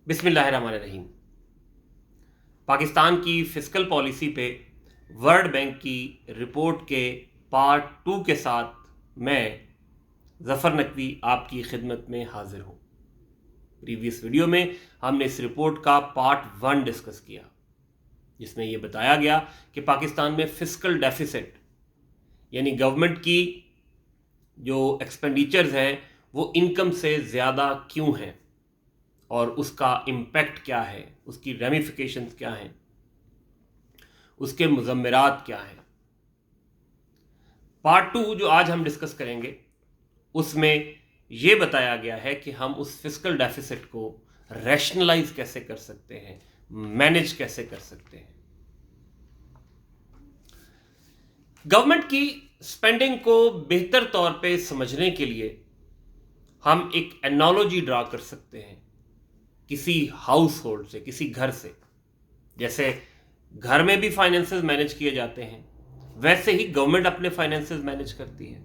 बिस्मिल्लाहिर्रहमानिर्रहीम। पाकिस्तान की fiscal policy पे वर्ल्ड बैंक की रिपोर्ट के पार्ट 2 के साथ मैं ज़फ़र नकवी आपकी खिदमत में हाजिर हूँ। प्रीवियस वीडियो में हमने इस रिपोर्ट का पार्ट 1 डिस्कस किया, जिसमें यह बताया गया कि पाकिस्तान में फिस्कल डेफिसिट यानी गवर्नमेंट की जो एक्सपेंडिचर्स हैं वो इनकम से ज़्यादा क्यों हैं और उसका इम्पैक्ट क्या है, उसकी रेमिफिकेशंस क्या हैं, उसके मुज़म्मिरात क्या हैं। पार्ट 2 जो आज हम डिस्कस करेंगे उसमें यह बताया गया है कि हम उस फिस्कल डेफिसिट को रैशनलाइज कैसे कर सकते हैं, मैनेज कैसे कर सकते हैं। गवर्नमेंट की स्पेंडिंग को बेहतर तौर पे समझने के लिए हम एक एनालॉजी ड्रा कर सकते हैं किसी हाउस होल्ड से, किसी घर से। जैसे घर में भी फाइनेंसेस मैनेज किए जाते हैं, वैसे ही गवर्नमेंट अपने फाइनेंसेस मैनेज करती है।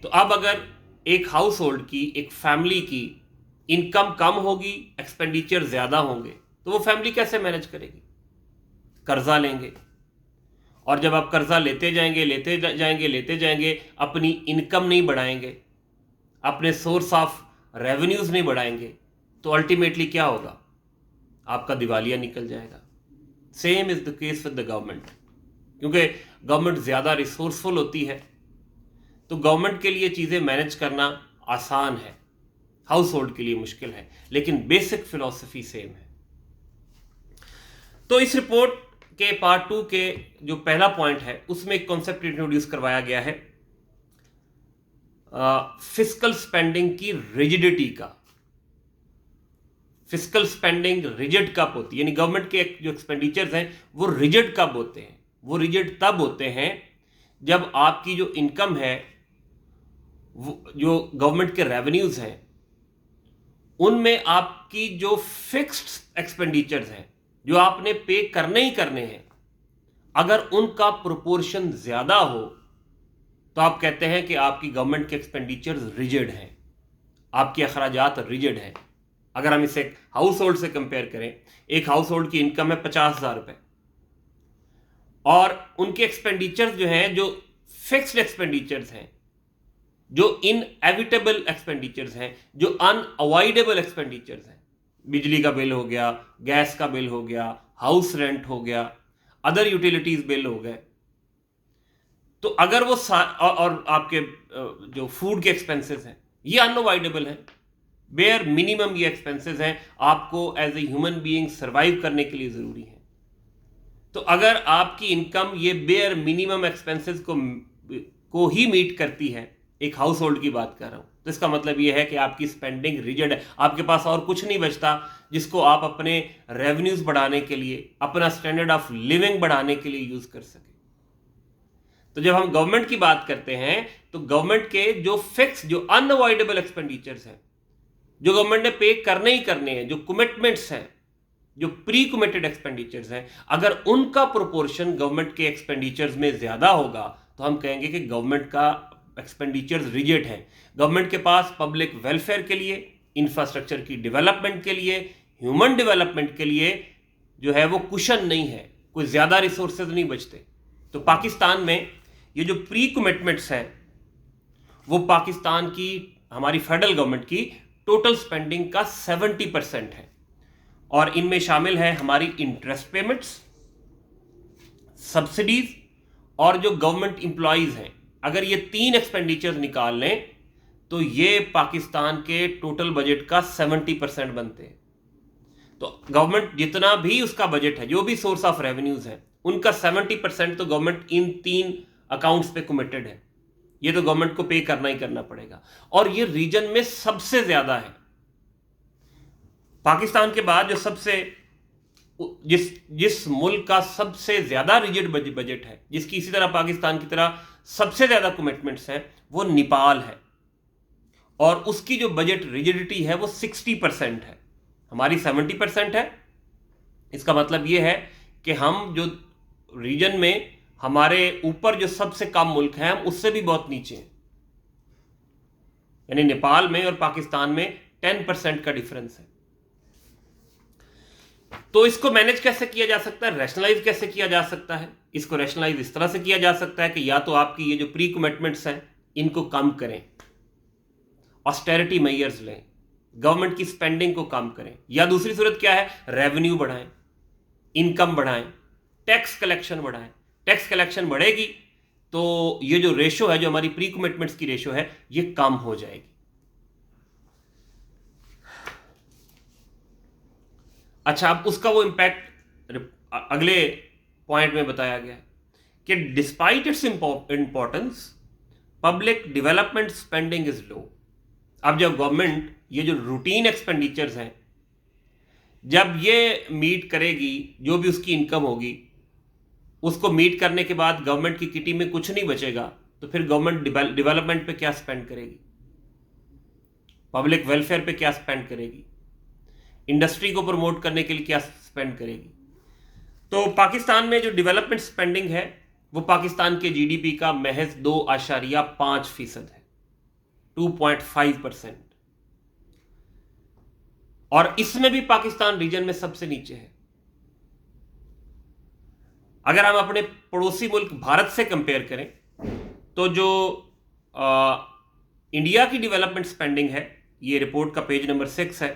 तो अब अगर एक हाउस होल्ड की, एक फैमिली की इनकम कम होगी, एक्सपेंडिचर ज़्यादा होंगे, तो वो फैमिली कैसे मैनेज करेगी? कर्जा लेंगे, और जब आप कर्जा लेते जाएंगे, अपनी इनकम नहीं बढ़ाएंगे, अपने सोर्स ऑफ रेवेन्यूज नहीं बढ़ाएंगे, तो अल्टीमेटली क्या होगा? आपका दिवालिया निकल जाएगा। Same is the case with the government, क्योंकि गवर्नमेंट ज़्यादा रिसोर्सफुल होती है, तो गवर्नमेंट के लिए चीज़ें मैनेज करना आसान है, हाउस होल्ड के लिए मुश्किल है, लेकिन बेसिक फिलॉसफी सेम है। तो इस रिपोर्ट के पार्ट 2 के जो पहला पॉइंट है उसमें एक कॉन्सेप्ट इंट्रोड्यूस करवाया गया है फिस्कल स्पेंडिंग की रिजिडिटी का। फिस्कल स्पेंडिंग रिजिड कब होती है, यानी गवर्नमेंट के जो एक्सपेंडिचर्स हैं वो रिजिड कब होते हैं? वो रिजिड तब होते हैं जब आपकी जो इनकम है, जो गवर्नमेंट के रेवेन्यूज हैं, उनमें आपकी जो फिक्स्ड एक्सपेंडिचर्स हैं, जो आपने पे करने ही करने हैं, अगर उनका प्रोपोर्शन ज्यादा हो तो आप कहते हैं कि आपकी गवर्नमेंट के एक्सपेंडिचर्स रिजिड हैं, आपके अखराजात रिजिड हैं। अगर हम इसे हाउस होल्ड से कंपेयर करें, एक हाउस होल्ड की इनकम है 50,000 रुपए, और उनके एक्सपेंडिचर्स जो हैं, जो फिक्स्ड एक्सपेंडिचर्स हैं, जो इनएविटेबल एक्सपेंडिचर्स हैं, जो अनअवॉइडेबल एक्सपेंडिचर्स हैं, बिजली का बिल हो गया, गैस का बिल हो गया, हाउस रेंट हो गया, अदर यूटिलिटीज बिल हो गए, तो अगर वो और आपके जो फूड के एक्सपेंसेस हैं ये अनअवॉइडेबल हैं, बेयर मिनिमम ये एक्सपेंसेस हैं, आपको as a human being survive करने के लिए जरूरी है। तो अगर आपकी इनकम ये बेयर मिनिमम एक्सपेंसेस को ही मीट करती है, एक हाउस होल्ड की बात कर रहा हूं, तो इसका मतलब यह है कि आपकी स्पेंडिंग रिजिड है, आपके पास और कुछ नहीं बचता जिसको आप अपने रेवेन्यूज बढ़ाने के लिए, अपना स्टैंडर्ड ऑफ लिविंग बढ़ाने के लिए यूज कर सके। तो जब हम गवर्नमेंट की बात करते हैं तो गवर्नमेंट के जो फिक्स, जो अनअवॉइडेबल एक्सपेंडिचर्स हैं, जो गवर्नमेंट ने पे करने ही करने हैं, जो कमिटमेंट्स हैं, जो प्री कमिटेड एक्सपेंडिचर्स हैं, अगर उनका प्रोपोर्शन गवर्नमेंट के एक्सपेंडिचर्स में ज्यादा होगा तो हम कहेंगे कि गवर्नमेंट का एक्सपेंडिचर्स रिजिड है। गवर्नमेंट के पास पब्लिक वेलफेयर के लिए, इंफ्रास्ट्रक्चर की डेवलपमेंट के लिए, ह्यूमन डेवलपमेंट के लिए जो है वो कुशन नहीं है, कोई ज्यादा रिसोर्सेज नहीं बचते। तो पाकिस्तान में ये जो प्री कमिटमेंट्स हैं वो पाकिस्तान की, हमारी फेडरल गवर्नमेंट की टोटल स्पेंडिंग का 70% है, और इनमें शामिल है हमारी इंटरेस्ट पेमेंट्स, सब्सिडीज और जो गवर्नमेंट इंप्लॉइज हैं। अगर ये 3 एक्सपेंडिचर्स निकाल लें तो ये पाकिस्तान के टोटल बजट का 70% बनते हैं। तो गवर्नमेंट जितना भी उसका बजट है, जो भी सोर्स ऑफ रेवेन्यूज है, उनका 70% तो गवर्नमेंट इन 3 अकाउंट्स पे कमिटेड है। ये तो गवर्नमेंट को पे करना ही करना पड़ेगा, और ये रीजन में सबसे ज्यादा है। पाकिस्तान के बाद जो सबसे, जिस मुल्क का सबसे ज्यादा रिजिड बजट है, जिसकी इसी तरह पाकिस्तान की तरह सबसे ज्यादा कमिटमेंट्स हैं, वो नेपाल है, और उसकी जो बजट रिजिडिटी है वो 60% है, हमारी 70% है। इसका मतलब यह है कि हम जो रीजन में हमारे ऊपर जो सबसे कम मुल्क हैं, हम उससे भी बहुत नीचे हैं। यानी नेपाल में और पाकिस्तान में 10% का डिफरेंस है। तो इसको मैनेज कैसे किया जा सकता है, रैशनलाइज कैसे किया जा सकता है? इसको रैशनलाइज इस तरह से किया जा सकता है कि या तो आपकी ये जो प्री कमिटमेंट्स हैं इनको कम करें, ऑस्टेरिटी मेजर्स लें, गवर्नमेंट की स्पेंडिंग को कम करें, या दूसरी सूरत क्या है, रेवेन्यू बढ़ाएं, इनकम बढ़ाएं, टैक्स कलेक्शन बढ़ाएं। टैक्स कलेक्शन बढ़ेगी तो ये जो रेशो है, जो हमारी प्री कमिटमेंट्स की रेशो है, ये कम हो जाएगी। अच्छा, अब उसका वो इंपैक्ट अगले पॉइंट में बताया गया कि despite its importance public development spending is low. अब जब गवर्नमेंट ये जो रूटीन एक्सपेंडिचर्स हैं, जब ये मीट करेगी, जो भी उसकी इनकम होगी उसको मीट करने के बाद गवर्नमेंट की किटी में कुछ नहीं बचेगा, तो फिर गवर्नमेंट डेवलपमेंट पे क्या स्पेंड करेगी, पब्लिक वेलफेयर पे क्या स्पेंड करेगी, इंडस्ट्री को प्रमोट करने के लिए क्या स्पेंड करेगी? तो पाकिस्तान में जो डेवलपमेंट स्पेंडिंग है वो पाकिस्तान के जीडीपी का महज 2.5% है, 2.5%, और इसमें भी पाकिस्तान रीजन में सबसे नीचे है। अगर हम अपने पड़ोसी मुल्क भारत से कंपेयर करें तो जो इंडिया की डेवलपमेंट स्पेंडिंग है, ये रिपोर्ट का पेज नंबर 6 है,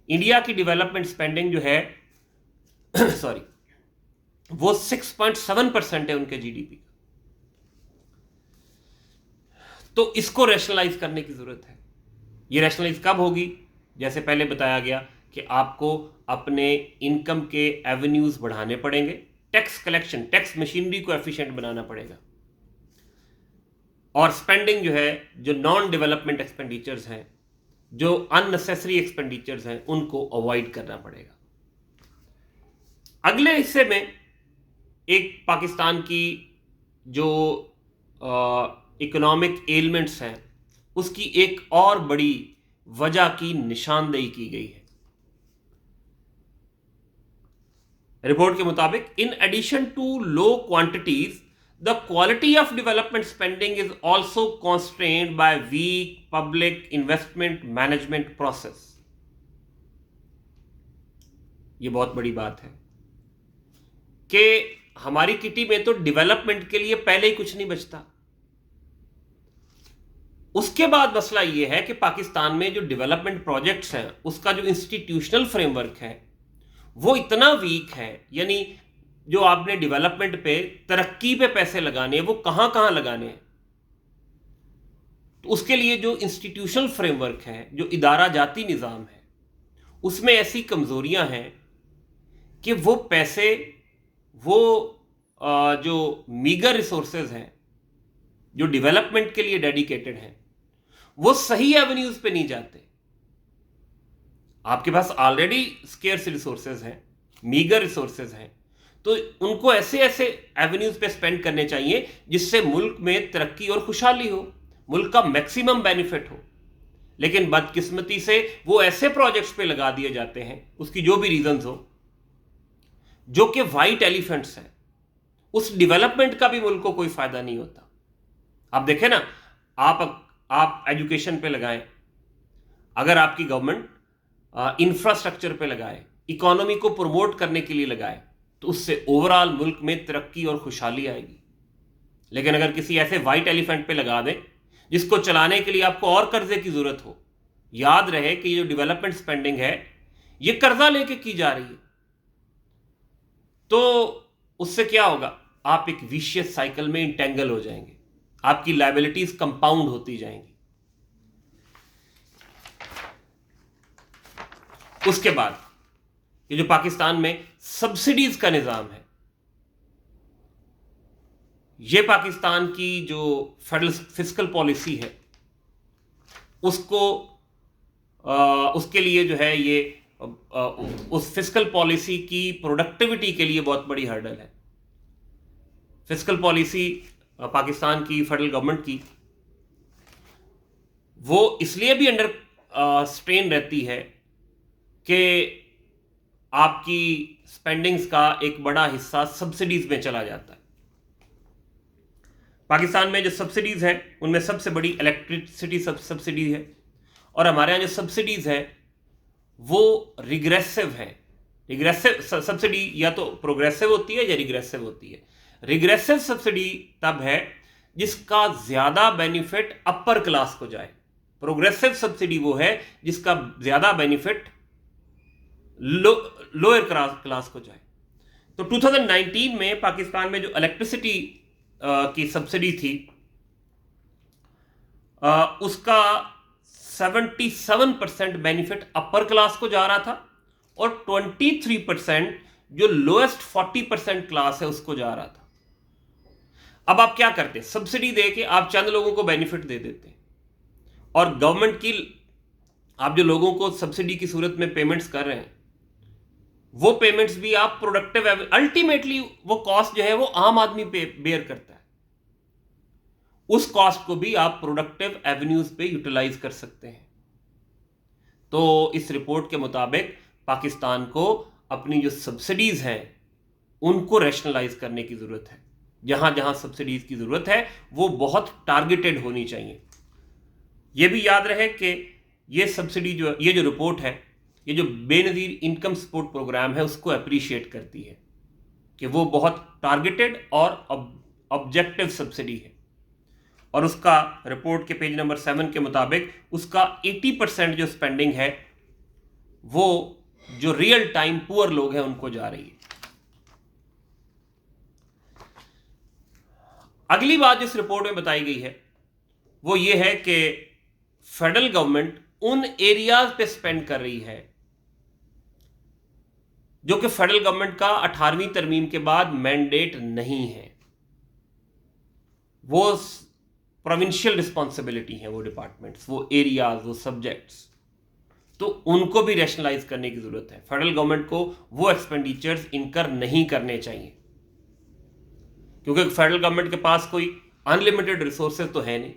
इंडिया की डेवलपमेंट स्पेंडिंग जो है सॉरी वो 6.7% है उनके जीडीपी का। तो इसको रैशनलाइज करने की जरूरत है। ये रैशनलाइज कब होगी? जैसे पहले बताया गया कि आपको अपने इनकम के एवेन्यूज बढ़ाने पड़ेंगे, टैक्स कलेक्शन, टैक्स मशीनरी को एफिशिएंट बनाना पड़ेगा, और स्पेंडिंग जो है, जो नॉन डेवलपमेंट एक्सपेंडिचर्स हैं, जो अननेसेसरी एक्सपेंडिचर्स हैं, उनको अवॉइड करना पड़ेगा। अगले हिस्से में एक पाकिस्तान की जो इकोनॉमिक एलिमेंट्स हैं उसकी एक और बड़ी वजह की निशानदेही की गई है। रिपोर्ट के मुताबिक, in addition to low quantities, the quality of development spending is also constrained by weak public investment management process. यह बहुत बड़ी बात है कि हमारी किटी में तो डेवलपमेंट के लिए पहले ही कुछ नहीं बचता। उसके बाद मसला यह है कि पाकिस्तान में जो डेवलपमेंट प्रोजेक्ट्स हैं उसका जो इंस्टीट्यूशनल फ्रेमवर्क है वो इतना वीक है, यानी जो आपने डेवलपमेंट पे, तरक्की पे पैसे लगाने हैं वो कहां कहां लगाने हैं, तो उसके लिए जो इंस्टीट्यूशनल फ्रेमवर्क है, जो इदारा जाती निज़ाम है, उसमें ऐसी कमजोरियां हैं कि वो पैसे, वो जो मीगर रिसोर्सेज हैं जो डेवलपमेंट के लिए डेडिकेटेड हैं, वो सही एवेन्यूज पे नहीं जाते। आपके पास ऑलरेडी स्केर्स रिसोर्सेज हैं, मीगर रिसोर्सेज हैं, तो उनको ऐसे ऐसे एवेन्यूज पे स्पेंड करने चाहिए जिससे मुल्क में तरक्की और खुशहाली हो, मुल्क का मैक्सिमम बेनिफिट हो। लेकिन बदकिस्मती से वो ऐसे प्रोजेक्ट्स पे लगा दिए जाते हैं, उसकी जो भी रीजंस हो, जो कि वाइट एलिफेंट्स हैं, उस डेवलपमेंट का भी मुल्क को कोई फायदा नहीं होता। आप देखें ना, आप एजुकेशन पे लगाएं, अगर आपकी गवर्नमेंट इंफ्रास्ट्रक्चर पे लगाए, इकोनॉमी को प्रमोट करने के लिए लगाए, तो उससे ओवरऑल मुल्क में तरक्की और खुशहाली आएगी। लेकिन अगर किसी ऐसे वाइट एलिफेंट पे लगा दें जिसको चलाने के लिए आपको और कर्जे की जरूरत हो, याद रहे कि ये जो डेवलपमेंट स्पेंडिंग है ये कर्जा लेके की जा रही है, तो उससे क्या होगा, आप एक विशियस साइकिल में इंटेंगल हो जाएंगे, आपकी लायबिलिटीज कंपाउंड होती जाएंगी। उसके बाद ये जो पाकिस्तान में सब्सिडीज का निजाम है, ये पाकिस्तान की जो फेडरल फिस्कल पॉलिसी है उसको उसके लिए जो है, ये उस फिस्कल पॉलिसी की प्रोडक्टिविटी के लिए बहुत बड़ी हर्डल है। फिस्कल पॉलिसी पाकिस्तान की फेडरल गवर्नमेंट की वो इसलिए भी अंडर स्ट्रेन रहती है कि आपकी स्पेंडिंग्स का एक बड़ा हिस्सा सब्सिडीज में चला जाता है। पाकिस्तान में जो सब्सिडीज हैं उनमें सबसे बड़ी इलेक्ट्रिसिटी सब्सिडी है, और हमारे यहाँ जो सब्सिडीज है वो रिग्रेसिव है, रिग्रेसिव सब्सिडी या तो प्रोग्रेसिव होती है या रिग्रेसिव होती है। रिग्रेसिव सब्सिडी तब है जिसका ज्यादा बेनिफिट अपर क्लास को जाए। प्रोग्रेसिव सब्सिडी वो है जिसका ज्यादा बेनिफिट लोअर क्लास को जाए। तो 2019 में पाकिस्तान में जो इलेक्ट्रिसिटी की सब्सिडी थी उसका 77% बेनिफिट अपर क्लास को जा रहा था और 23% जो लोएस्ट 40% क्लास है उसको जा रहा था। अब आप क्या करते हैं, सब्सिडी दे के आप चंद लोगों को बेनिफिट दे देते हैं और गवर्नमेंट की आप जो लोगों को सब्सिडी की सूरत में पेमेंट्स कर रहे हैं वो पेमेंट्स भी आप प्रोडक्टिव, अल्टीमेटली वो कॉस्ट जो है वो आम आदमी बेयर करता है, उस कॉस्ट को भी आप प्रोडक्टिव एवेन्यूज पे यूटिलाइज कर सकते हैं। तो इस रिपोर्ट के मुताबिक पाकिस्तान को अपनी जो सब्सिडीज हैं उनको रैशनलाइज करने की जरूरत है। जहां जहां सब्सिडीज की जरूरत है वो बहुत टारगेटेड होनी चाहिए। यह भी याद रहे कि ये सब्सिडी जो ये जो रिपोर्ट है, ये जो बेनजीर इनकम सपोर्ट प्रोग्राम है उसको अप्रिशिएट करती है कि वो बहुत टारगेटेड और ऑब्जेक्टिव सब्सिडी है। और उसका रिपोर्ट के पेज नंबर 7 के मुताबिक उसका 80% जो स्पेंडिंग है वो जो रियल टाइम पुअर लोग हैं उनको जा रही है। अगली बात जिस रिपोर्ट में बताई गई है वो ये है कि फेडरल गवर्नमेंट उन एरियाज पे स्पेंड कर रही है जो कि फेडरल गवर्नमेंट का 18वीं तरमीम के बाद मैंडेट नहीं है, वो प्रोविंशियल रिस्पॉन्सिबिलिटी है, वो डिपार्टमेंट्स, वो एरियाज, वो सब्जेक्ट्स, तो उनको भी रैशनलाइज करने की जरूरत है। फेडरल गवर्नमेंट को वो एक्सपेंडिचर्स इनकर नहीं करने चाहिए क्योंकि फेडरल गवर्नमेंट के पास कोई अनलिमिटेड रिसोर्सेज तो है नहीं।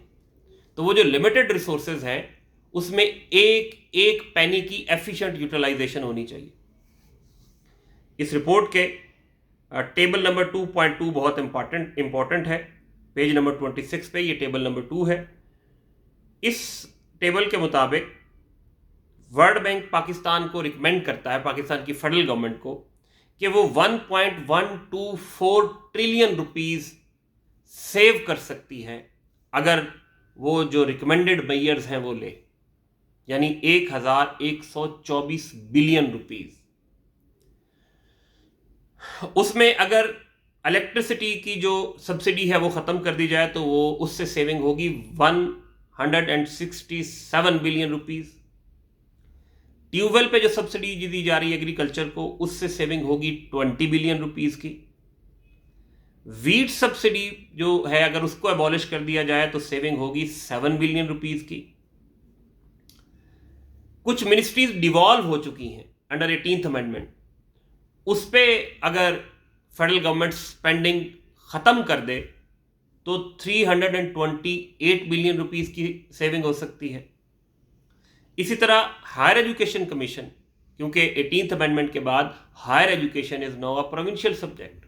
तो वो जो लिमिटेड रिसोर्सेज हैं उसमें एक एक पैनी की एफिशिएंट यूटिलाइजेशन होनी चाहिए। इस रिपोर्ट के टेबल नंबर 2.2 बहुत इंपॉर्टेंट है। पेज नंबर 26 पे ये टेबल नंबर 2 है। इस टेबल के मुताबिक वर्ल्ड बैंक पाकिस्तान को रिकमेंड करता है, पाकिस्तान की फेडरल गवर्नमेंट को, कि वो 1.124 ट्रिलियन रुपीस सेव कर सकती है अगर वो जो रिकमेंडेड मेजर्स हैं वो ले, यानी 1124 बिलियन रुपीस। उसमें अगर इलेक्ट्रिसिटी की जो सब्सिडी है वो खत्म कर दी जाए तो वो उससे सेविंग होगी 167 बिलियन रुपीस। ट्यूबवेल पे जो सब्सिडी दी जा रही है एग्रीकल्चर को उससे सेविंग होगी 20 बिलियन रुपीस की। वीट सब्सिडी जो है अगर उसको एबॉलिश कर दिया जाए तो सेविंग होगी 7 बिलियन रुपीस की। कुछ मिनिस्ट्रीज डिवॉल्व हो चुकी हैं अंडर 18th अमेंडमेंट, उस पे अगर फेडरल गवर्नमेंट स्पेंडिंग खत्म कर दे तो 328 बिलियन रुपीस की सेविंग हो सकती है। इसी तरह हायर एजुकेशन कमीशन, क्योंकि 18th अमेंडमेंट के बाद higher education is now a provincial subject,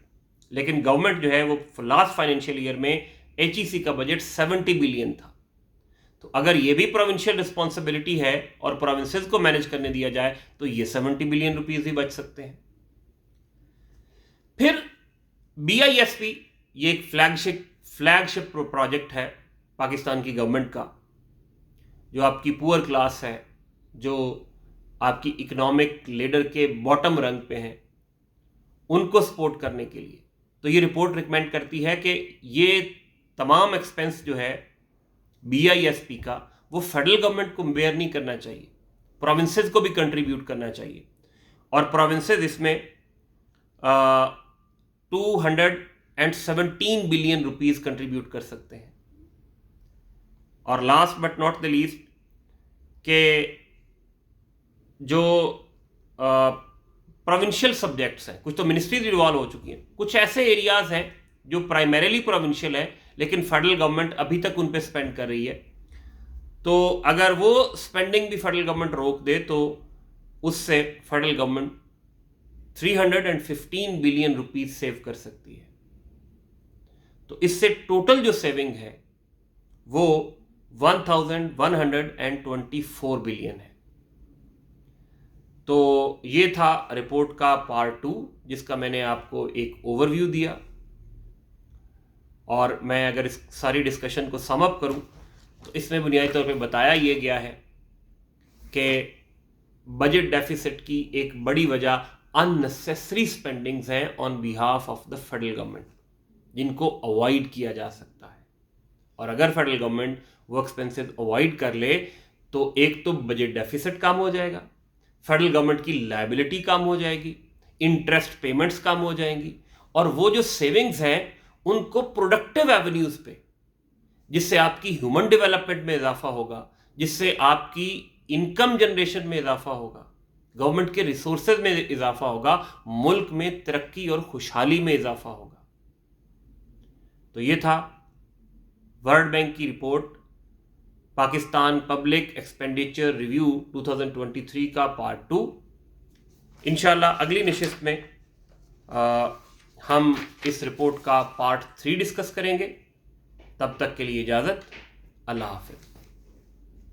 लेकिन गवर्नमेंट जो है वो लास्ट फाइनेंशियल ईयर में HEC का बजट 70 बिलियन था। तो अगर ये भी प्रोविंशियल रिस्पॉन्सिबिलिटी है और प्रोविंसेस को मैनेज करने दिया जाए तो ये 70 बिलियन रुपीस ही बच सकते हैं। फिर BISP ये एक फ्लैगशिप प्रोजेक्ट है पाकिस्तान की गवर्नमेंट का, जो आपकी पुअर क्लास है, जो आपकी इकोनॉमिक लेडर के बॉटम रंग पे हैं, उनको सपोर्ट करने के लिए। तो ये रिपोर्ट रिकमेंड करती है कि ये तमाम एक्सपेंस जो है BISP का वो फेडरल गवर्नमेंट को बेयर नहीं करना चाहिए, प्रोविंसेस को भी कंट्रीब्यूट करना चाहिए। और प्रोविंसेस इसमें 217 बिलियन रुपीस कंट्रीब्यूट कर सकते हैं। और last but not the least के जो प्रोविंशियल सब्जेक्ट्स हैं, कुछ तो मिनिस्ट्रीज इन्वॉल्व हो चुकी हैं, कुछ ऐसे एरियाज हैं जो प्राइमरीली प्रोविंशियल है लेकिन फेडरल गवर्नमेंट अभी तक उन पे स्पेंड कर रही है। तो अगर वो स्पेंडिंग भी फेडरल गवर्नमेंट रोक दे तो उससे federal government 315 billion rupees save कर सकती है। तो इससे टोटल जो सेविंग है वो 1124 बिलियन है। तो ये था रिपोर्ट का पार्ट 2, जिसका मैंने आपको एक ओवरव्यू दिया। और मैं अगर इस सारी डिस्कशन को सम अप करूं तो इसमें बुनियादी तौर पे बताया ये गया है कि बजट डेफिसिट की एक बड़ी वजह अननेसेसरी स्पेंडिंग्स हैं on behalf of the federal government, जिनको अवॉइड किया जा सकता है। और अगर फेडरल गवर्नमेंट वो एक्सपेंसेस अवॉइड कर ले तो एक तो बजट डेफिसिट कम हो जाएगा, फेडरल गवर्नमेंट की लायबिलिटी कम हो जाएगी, इंटरेस्ट पेमेंट्स कम हो जाएंगी, और वो जो सेविंग्स हैं उनको प्रोडक्टिव एवेन्यूज पे, जिससे आपकी ह्यूमन डेवलपमेंट में इजाफा होगा, जिससे आपकी इनकम जनरेशन में इजाफा होगा, गवर्नमेंट के रिसोर्सेज में इजाफा होगा, मुल्क में तरक्की और खुशहाली में इजाफा होगा। तो ये था वर्ल्ड बैंक की report Pakistan public expenditure review 2023 का पार्ट 2। इंशाल्लाह अगली नशिस्त में हम इस रिपोर्ट का पार्ट 3 डिस्कस करेंगे। तब तक के लिए इजाज़त, अल्लाह हाफ़िज़।